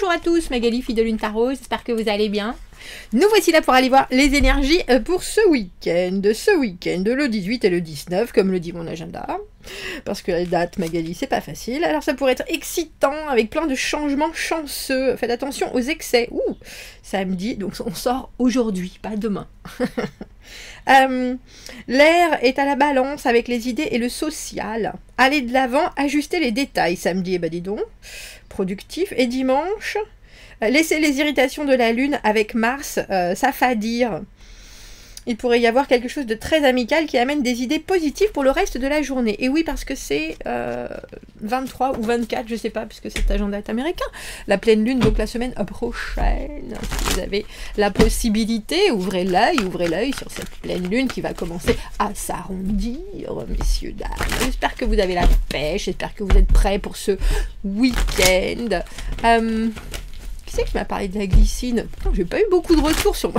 Bonjour à tous, Magali, fille de Lune Tarot, j'espère que vous allez bien. Nous voici là pour aller voir les énergies pour ce week-end. Le 18 et le 19, comme le dit mon agenda. Parce que les dates, Magali, c'est pas facile. Alors ça pourrait être excitant, avec plein de changements chanceux. Faites attention aux excès. Ouh, samedi, donc on sort aujourd'hui, pas demain. L'air est à la balance avec les idées et le social. Allez de l'avant, ajustez les détails. Samedi, eh ben dis donc, productif. Et dimanche, laissez les irritations de la lune avec Mars s'affadir. Il pourrait y avoir quelque chose de très amical qui amène des idées positives pour le reste de la journée. Et oui, parce que c'est 23 ou 24, je sais pas, puisque cet agenda est américain. La pleine lune, donc la semaine prochaine. Si vous avez la possibilité, ouvrez l'œil sur cette pleine lune qui va commencer à s'arrondir, messieurs, dames. J'espère que vous avez la pêche, j'espère que vous êtes prêts pour ce week-end. Qui c'est qui m'a parlé de la glycine? J'ai pas eu beaucoup de retours sur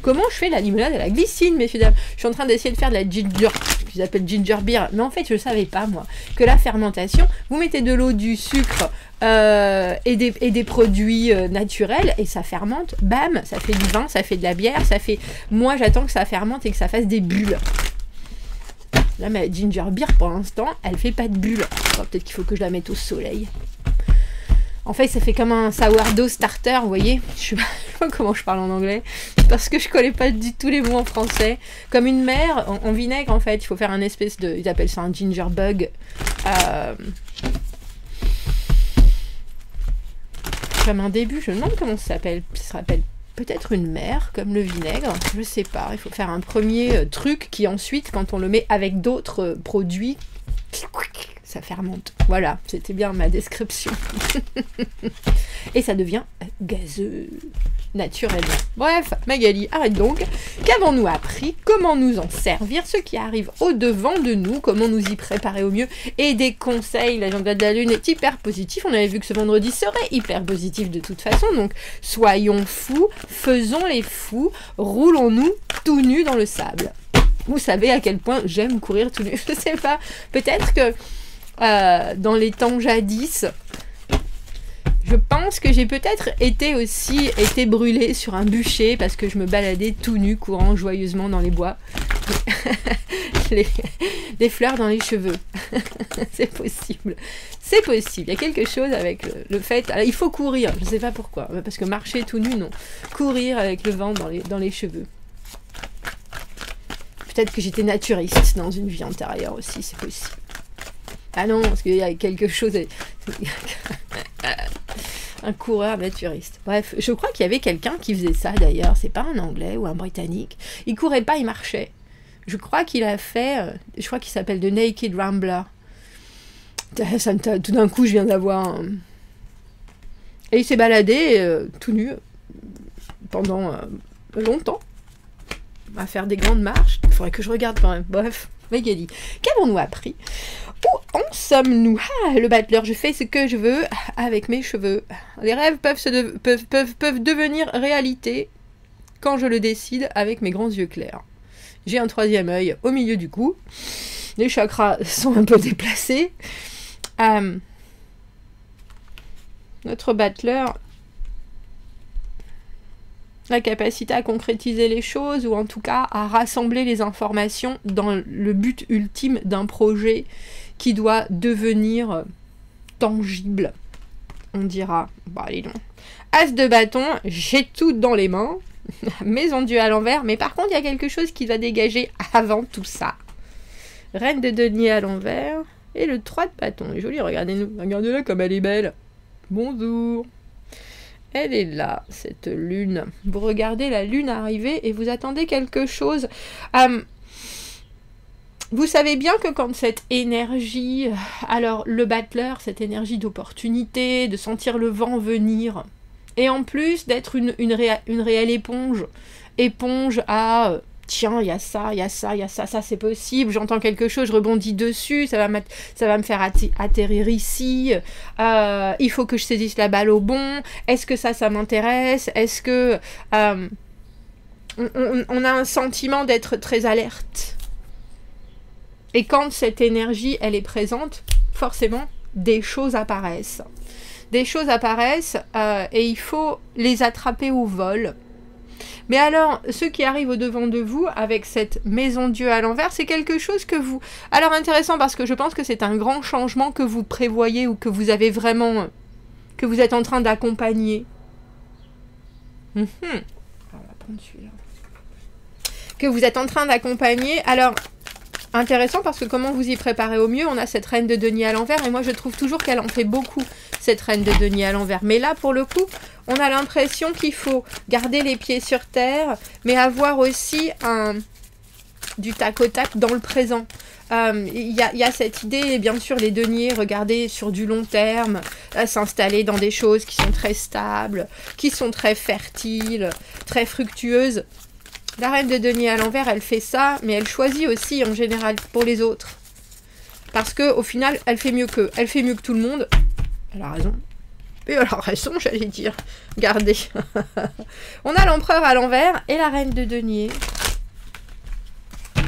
comment je fais la limonade à la glycine, messieurs dames. Je suis en train d'essayer de faire de la ginger, qu'ils appellent ginger beer, mais en fait je savais pas moi que la fermentation, vous mettez de l'eau, du sucre et des produits naturels et ça fermente, bam, ça fait du vin, ça fait de la bière, ça fait. Moi j'attends que ça fermente et que ça fasse des bulles. Là ma ginger beer pour l'instant elle fait pas de bulles. Oh, peut-être qu'il faut que je la mette au soleil. En fait, ça fait comme un sourdough starter, vous voyez. Je sais pas comment je parle en anglais, parce que je connais pas du tout les mots en français. Comme une mer en vinaigre, en fait. Il faut faire un espèce de... Ils appellent ça un ginger bug. Comme un début, je me demande comment ça s'appelle. Ça s'appelle peut-être une mer, comme le vinaigre. Je sais pas. Il faut faire un premier truc qui ensuite, quand on le met avec d'autres produits... ça fermente. Voilà, c'était bien ma description. Et ça devient gazeux, naturellement. Bref, Magali, arrête donc. Qu'avons-nous appris? Comment nous en servir? Ce qui arrive au-devant de nous, comment nous y préparer au mieux? Et des conseils, l'agenda de la lune est hyper positif. On avait vu que ce vendredi serait hyper positif de toute façon. Donc, soyons fous, faisons les fous, roulons-nous tout nus dans le sable. Vous savez à quel point j'aime courir tout nu. Je sais pas, peut-être que dans les temps jadis, je pense que j'ai peut-être été brûlée sur un bûcher parce que je me baladais tout nu, courant joyeusement dans les bois. Les fleurs dans les cheveux. C'est possible. C'est possible. Il y a quelque chose avec le fait... Alors, il faut courir, je ne sais pas pourquoi. Parce que marcher tout nu, non. Courir avec le vent dans les cheveux. Peut-être que j'étais naturiste dans une vie antérieure aussi, c'est possible. Ah non, parce qu'il y a quelque chose... Un coureur naturiste. Bref, je crois qu'il y avait quelqu'un qui faisait ça d'ailleurs. C'est pas un Anglais ou un Britannique. Il courait pas, il marchait. Je crois qu'il a fait... je crois qu'il s'appelle The Naked Rambler. Tout d'un coup, je viens d'avoir... Et il s'est baladé tout nu pendant longtemps. À faire des grandes marches. Il faudrait que je regarde quand même. Bref, Magali. Qu'avons-nous appris? Où en sommes-nous? Ah, le battleur, je fais ce que je veux avec mes cheveux. Les rêves peuvent devenir réalité quand je le décide avec mes grands yeux clairs. J'ai un troisième œil au milieu du cou. Les chakras sont un peu déplacés. Notre battleur... la capacité à concrétiser les choses ou en tout cas à rassembler les informations dans le but ultime d'un projet qui doit devenir tangible. On dira, bah allez donc. As de bâton, j'ai tout dans les mains, maison Dieu à l'envers, mais par contre il y a quelque chose qui va dégager avant tout ça. Reine de denier à l'envers et le 3 de bâton. Elle est jolie, regardez-nous, regardez-la comme elle est belle. Bonjour. Elle est là, cette lune. Vous regardez la lune arriver et vous attendez quelque chose. Vous savez bien que quand cette énergie, alors le battleur, cette énergie d'opportunité, de sentir le vent venir, et en plus d'être une réelle éponge à... tiens, il y a ça, c'est possible, j'entends quelque chose, je rebondis dessus, ça va me faire atterrir ici, il faut que je saisisse la balle au bon, est-ce que ça m'intéresse, est-ce que... on a un sentiment d'être très alerte. Et quand cette énergie, elle est présente, forcément, des choses apparaissent. Des choses apparaissent et il faut les attraper au vol. Mais alors, ce qui arrive au-devant de vous avec cette maison Dieu à l'envers, c'est quelque chose que vous... Alors intéressant parce que je pense que c'est un grand changement que vous prévoyez ou que vous avez vraiment... que vous êtes en train d'accompagner. On va prendre celui-là. Que vous êtes en train d'accompagner. Alors, intéressant parce que comment vous y préparez au mieux, on a cette reine de denier à l'envers et moi je trouve toujours qu'elle en fait beaucoup, cette reine de denier à l'envers. Mais là, pour le coup, on a l'impression qu'il faut garder les pieds sur terre, mais avoir aussi du tac au tac dans le présent. Il y a cette idée, bien sûr, les deniers, regarder sur du long terme, s'installer dans des choses qui sont très stables, qui sont très fertiles, très fructueuses. La reine de denier à l'envers, elle fait ça, mais elle choisit aussi, en général, pour les autres. Parce que au final, elle fait mieux qu'eux. Elle fait mieux que tout le monde. Elle a raison. Et elle a raison, j'allais dire. Regardez. On a l'empereur à l'envers et la reine de denier.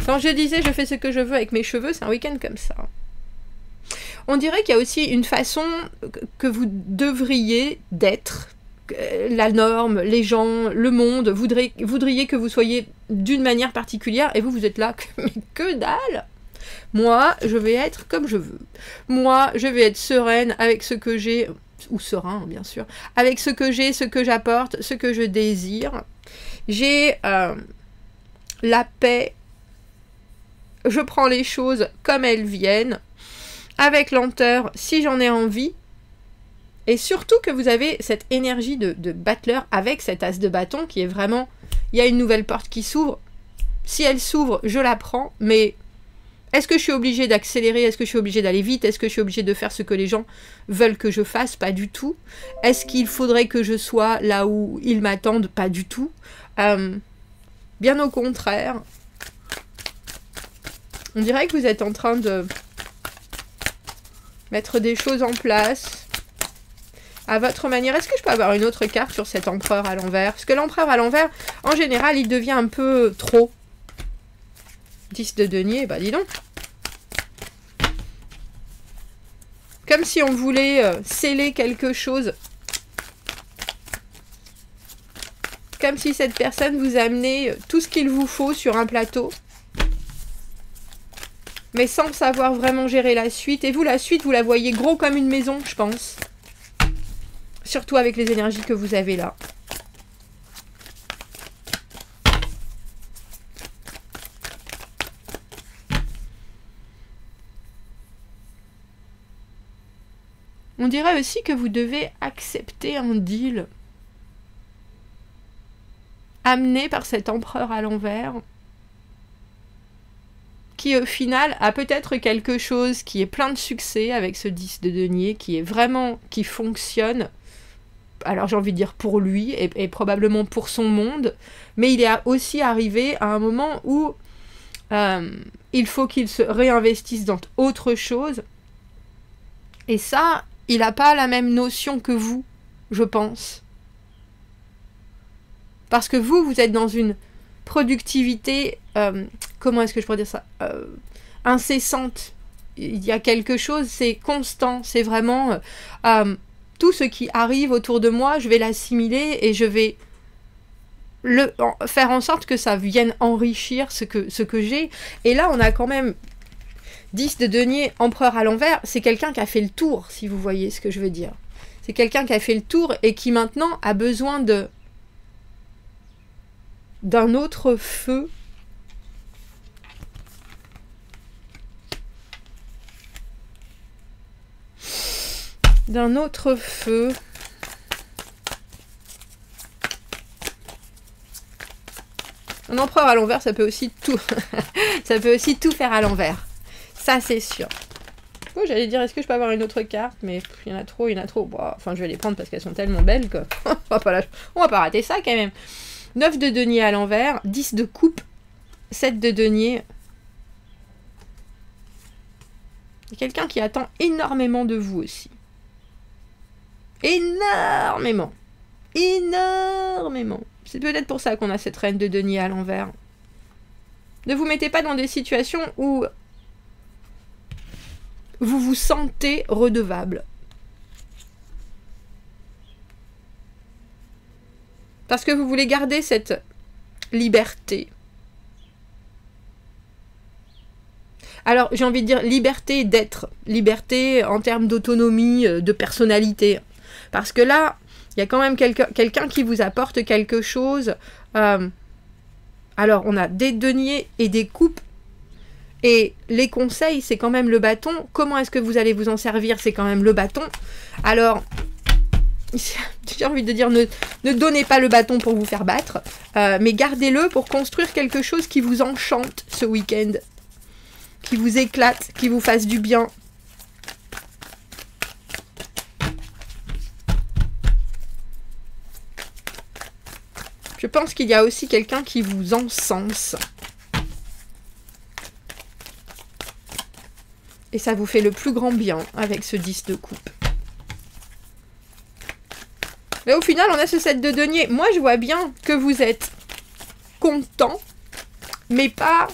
Quand je disais je fais ce que je veux avec mes cheveux, c'est un week-end comme ça. On dirait qu'il y a aussi une façon que vous devriez d'être. La norme, les gens, le monde voudriez que vous soyez d'une manière particulière et vous êtes là, mais que dalle! Moi, je vais être comme je veux. Moi, je vais être sereine avec ce que j'ai, ou serein, bien sûr, avec ce que j'ai, ce que j'apporte, ce que je désire. J'ai la paix. Je prends les choses comme elles viennent, avec lenteur, si j'en ai envie. Et surtout que vous avez cette énergie de battleur avec cet as de bâton qui est vraiment... Il y a une nouvelle porte qui s'ouvre. Si elle s'ouvre, je la prends. Mais est-ce que je suis obligée d'accélérer? Est-ce que je suis obligée d'aller vite? Est-ce que je suis obligée de faire ce que les gens veulent que je fasse? Pas du tout. Est-ce qu'il faudrait que je sois là où ils m'attendent? Pas du tout. Bien au contraire. On dirait que vous êtes en train de mettre des choses en place. À votre manière, est-ce que je peux avoir une autre carte sur cet empereur à l'envers? Parce que l'empereur à l'envers, en général, il devient un peu trop. 10 de denier, bah dis donc. Comme si on voulait sceller quelque chose. Comme si cette personne vous amenait tout ce qu'il vous faut sur un plateau. Mais sans savoir vraiment gérer la suite. Et vous, la suite, vous la voyez gros comme une maison, je pense. Surtout avec les énergies que vous avez là. On dirait aussi que vous devez accepter un deal amené par cet empereur à l'envers qui au final a peut-être quelque chose qui est plein de succès avec ce 10 de denier, qui est vraiment, qui fonctionne. Alors j'ai envie de dire pour lui et probablement pour son monde, mais il est aussi arrivé à un moment où il faut qu'il se réinvestisse dans autre chose. Et ça, il n'a pas la même notion que vous, je pense. Parce que vous êtes dans une productivité, comment est-ce que je pourrais dire ça, incessante. Il y a quelque chose, c'est constant, c'est vraiment... tout ce qui arrive autour de moi, je vais l'assimiler et je vais faire en sorte que ça vienne enrichir ce que j'ai. Et là, on a quand même 10 de denier, empereur à l'envers. C'est quelqu'un qui a fait le tour, si vous voyez ce que je veux dire. C'est quelqu'un qui a fait le tour et qui maintenant a besoin d'un autre feu. D'un autre feu. Un empereur à l'envers, ça peut aussi tout... ça peut aussi tout faire à l'envers. Ça, c'est sûr. Oh, j'allais dire, est-ce que je peux avoir une autre carte? Mais il y en a trop, il y en a trop. Bon, enfin, je vais les prendre parce qu'elles sont tellement belles que... on va pas rater ça, quand même. 9 de denier à l'envers, 10 de coupe, 7 de denier. Il y a quelqu'un qui attend énormément de vous aussi. Énormément. Énormément. C'est peut-être pour ça qu'on a cette reine de denier à l'envers. Ne vous mettez pas dans des situations où vous vous sentez redevable. Parce que vous voulez garder cette liberté. Alors, j'ai envie de dire liberté d'être. Liberté en termes d'autonomie, de personnalité. Parce que là, il y a quand même quelqu'un qui vous apporte quelque chose. Alors, on a des deniers et des coupes. Et les conseils, c'est quand même le bâton. Comment est-ce que vous allez vous en servir? C'est quand même le bâton. Alors, j'ai envie de dire, ne donnez pas le bâton pour vous faire battre, mais gardez-le pour construire quelque chose qui vous enchante ce week-end, qui vous éclate, qui vous fasse du bien. Je pense qu'il y a aussi quelqu'un qui vous encense. Et ça vous fait le plus grand bien avec ce 10 de coupe. Mais au final, on a ce 7 de denier. Moi, je vois bien que vous êtes content, mais pas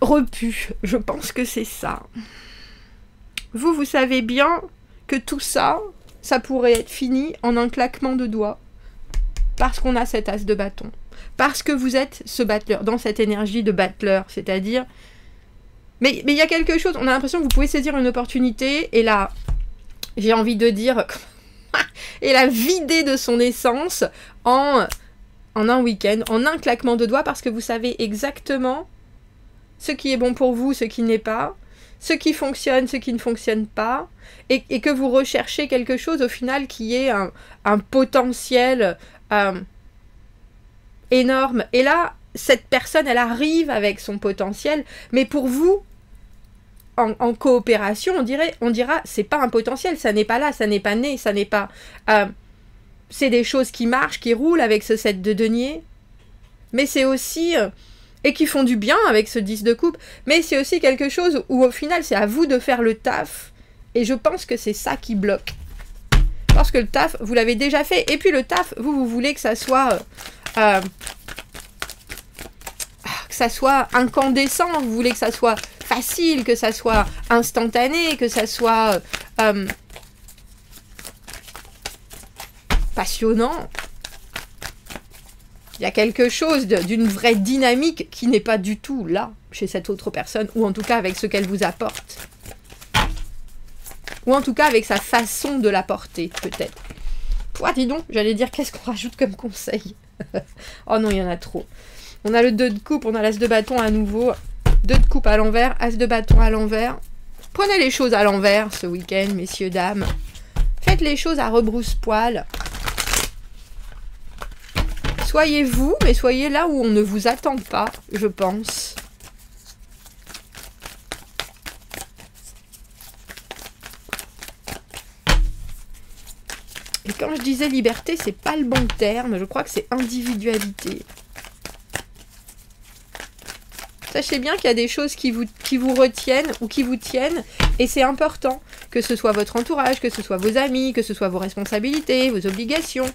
repu. Je pense que c'est ça. Vous savez bien que tout ça, ça pourrait être fini en un claquement de doigts. Parce qu'on a cet as de bâton. Parce que vous êtes ce battleur, dans cette énergie de battleur. C'est-à-dire... Mais il y a quelque chose, on a l'impression que vous pouvez saisir une opportunité, et là, j'ai envie de dire, et la vider de son essence en un week-end, en un claquement de doigts, parce que vous savez exactement ce qui est bon pour vous, ce qui n'est pas, ce qui fonctionne, ce qui ne fonctionne pas, et que vous recherchez quelque chose au final qui est un potentiel énorme. Et là, cette personne, elle arrive avec son potentiel, mais pour vous, en coopération, on dira, c'est pas un potentiel, ça n'est pas là, ça n'est pas né, ça n'est pas... c'est des choses qui marchent, qui roulent avec ce 7 de denier, mais c'est aussi... et qui font du bien avec ce 10 de coupe, mais c'est aussi quelque chose où au final, c'est à vous de faire le taf, et je pense que c'est ça qui bloque. Parce que le taf, vous l'avez déjà fait, et puis le taf, vous voulez que ça soit... que ça soit incandescent, vous voulez que ça soit facile, que ça soit instantané, que ça soit passionnant. Il y a quelque chose d'une vraie dynamique qui n'est pas du tout là, chez cette autre personne, ou en tout cas avec ce qu'elle vous apporte. Ou en tout cas avec sa façon de l'apporter, peut-être. Pouah, dis donc, j'allais dire qu'est-ce qu'on rajoute comme conseil. Oh non, il y en a trop. On a le 2 de coupe, on a l'as de bâton à nouveau. 2 de coupe à l'envers, as de bâton à l'envers. Prenez les choses à l'envers ce week-end, messieurs, dames. Faites les choses à rebrousse-poil. Soyez vous, mais soyez là où on ne vous attend pas, je pense. Et quand je disais liberté, c'est pas le bon terme, je crois que c'est individualité. Sachez bien qu'il y a des choses qui vous retiennent ou qui vous tiennent, et c'est important, que ce soit votre entourage, que ce soit vos amis, que ce soit vos responsabilités, vos obligations.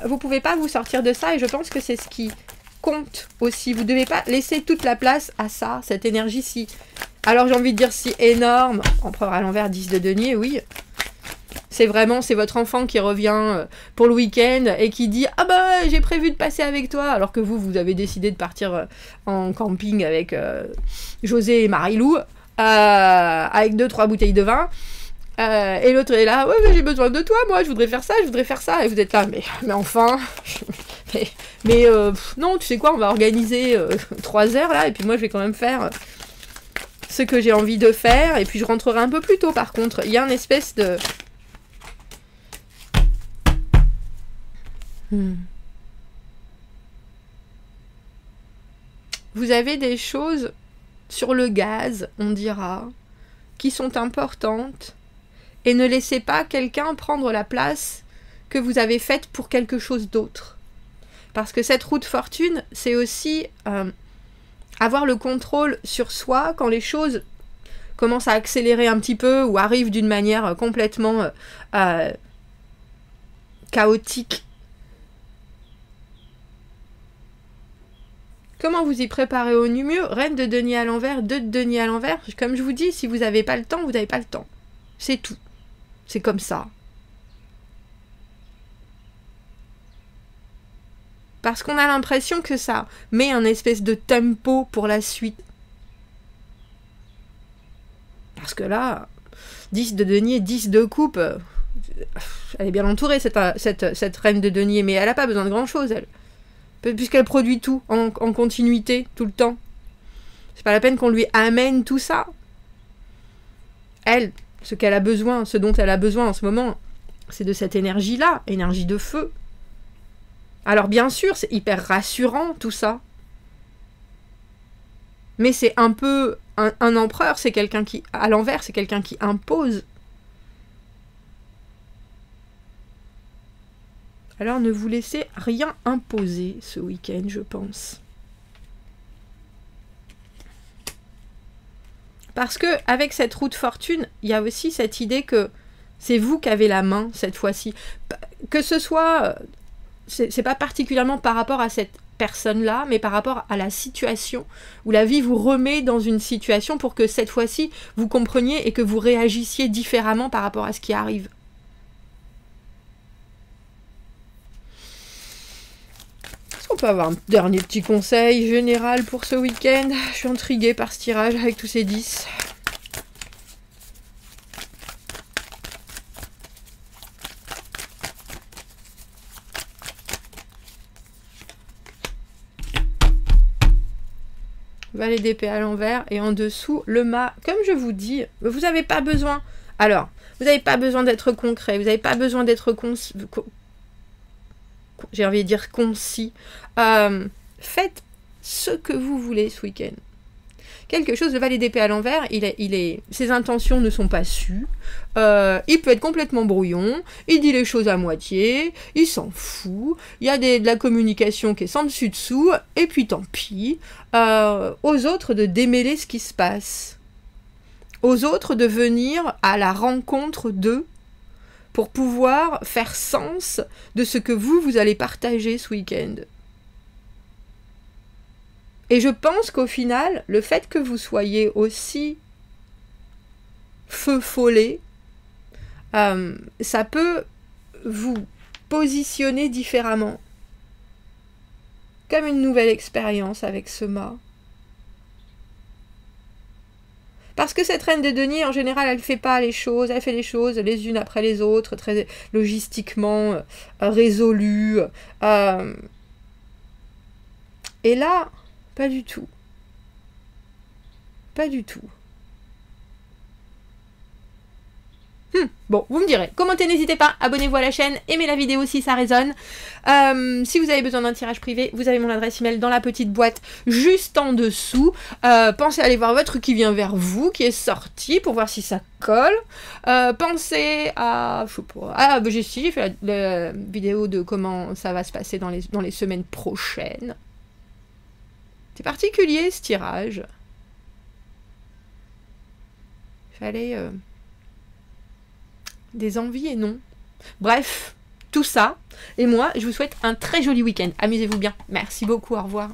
Vous pouvez pas vous sortir de ça, et je pense que c'est ce qui compte aussi. Vous devez pas laisser toute la place à ça, cette énergie-ci. Alors j'ai envie de dire si énorme, empereur à l'envers, 10 de denier, oui. C'est votre enfant qui revient pour le week-end et qui dit « Ah bah, j'ai prévu de passer avec toi !» alors que vous avez décidé de partir en camping avec José et Marilou, avec 2-3 bouteilles de vin. Et l'autre est là « Ouais, mais j'ai besoin de toi, moi, je voudrais faire ça, je voudrais faire ça. » Et vous êtes là « Mais enfin non, tu sais quoi, on va organiser 3 heures, là, et puis moi, je vais quand même faire ce que j'ai envie de faire. Et puis, je rentrerai un peu plus tôt, par contre. Il y a une espèce de... Vous avez des choses sur le gaz, on dira, qui sont importantes, et ne laissez pas quelqu'un prendre la place que vous avez faite pour quelque chose d'autre. Parce que cette roue de fortune, c'est aussi avoir le contrôle sur soi quand les choses commencent à accélérer un petit peu ou arrivent d'une manière complètement chaotique. Comment vous y préparez au mieux? Reine de denier à l'envers, 2 de denier à l'envers. Comme je vous dis, si vous n'avez pas le temps, vous n'avez pas le temps. C'est tout. C'est comme ça. Parce qu'on a l'impression que ça met un espèce de tempo pour la suite. Parce que là, 10 de denier, 10 de coupe, elle est bien entourée, cette reine de denier, mais elle n'a pas besoin de grand-chose, elle. Puisqu'elle produit tout en continuité, tout le temps. C'est pas la peine qu'on lui amène tout ça. Elle, ce qu'elle a besoin, ce dont elle a besoin en ce moment, c'est de cette énergie-là, énergie de feu. Alors bien sûr, c'est hyper rassurant tout ça. Mais c'est un peu... Un empereur, c'est quelqu'un qui... À l'envers, c'est quelqu'un qui impose. Alors ne vous laissez rien imposer ce week-end, je pense. Parce que avec cette roue de fortune, il y a aussi cette idée que c'est vous qui avez la main cette fois-ci. Que ce soit... C'est pas particulièrement par rapport à cette personne-là, mais par rapport à la situation où la vie vous remet dans une situation pour que cette fois-ci, vous compreniez et que vous réagissiez différemment par rapport à ce qui arrive. Est-ce qu'on peut avoir un dernier petit conseil général pour ce week-end? Je suis intriguée par ce tirage avec tous ces 10. Valet d'épée à l'envers et en dessous le mât. Comme je vous dis, vous n'avez pas besoin. Alors, vous n'avez pas besoin d'être concret, vous n'avez pas besoin d'être j'ai envie de dire concis. Faites ce que vous voulez ce week-end. Quelque chose, le valet d'épée à l'envers, ses intentions ne sont pas sues. Il peut être complètement brouillon, il dit les choses à moitié, il s'en fout, il y a de la communication qui est sans dessus dessous, et puis tant pis. Aux autres de démêler ce qui se passe. Aux autres de venir à la rencontre d'eux pour pouvoir faire sens de ce que vous allez partager ce week-end. Et je pense qu'au final, le fait que vous soyez aussi feu follet, ça peut vous positionner différemment. Comme une nouvelle expérience avec ce mât. Parce que cette reine de denier, en général, elle fait pas les choses, elle fait les choses les unes après les autres, très logistiquement résolues. Et là... Pas du tout. Pas du tout. Bon, vous me direz. Commentez, n'hésitez pas. Abonnez-vous à la chaîne. Aimez la vidéo si ça résonne. Si vous avez besoin d'un tirage privé, vous avez mon adresse email dans la petite boîte juste en dessous. Pensez à aller voir votre qui vient vers vous, qui est sorti, pour voir si ça colle. Pensez à... Je sais pas. J'ai fait la vidéo de comment ça va se passer dans les semaines prochaines. C'est particulier ce tirage. Fallait des envies et non. Bref, tout ça. Et moi, je vous souhaite un très joli week-end. Amusez-vous bien. Merci beaucoup, au revoir.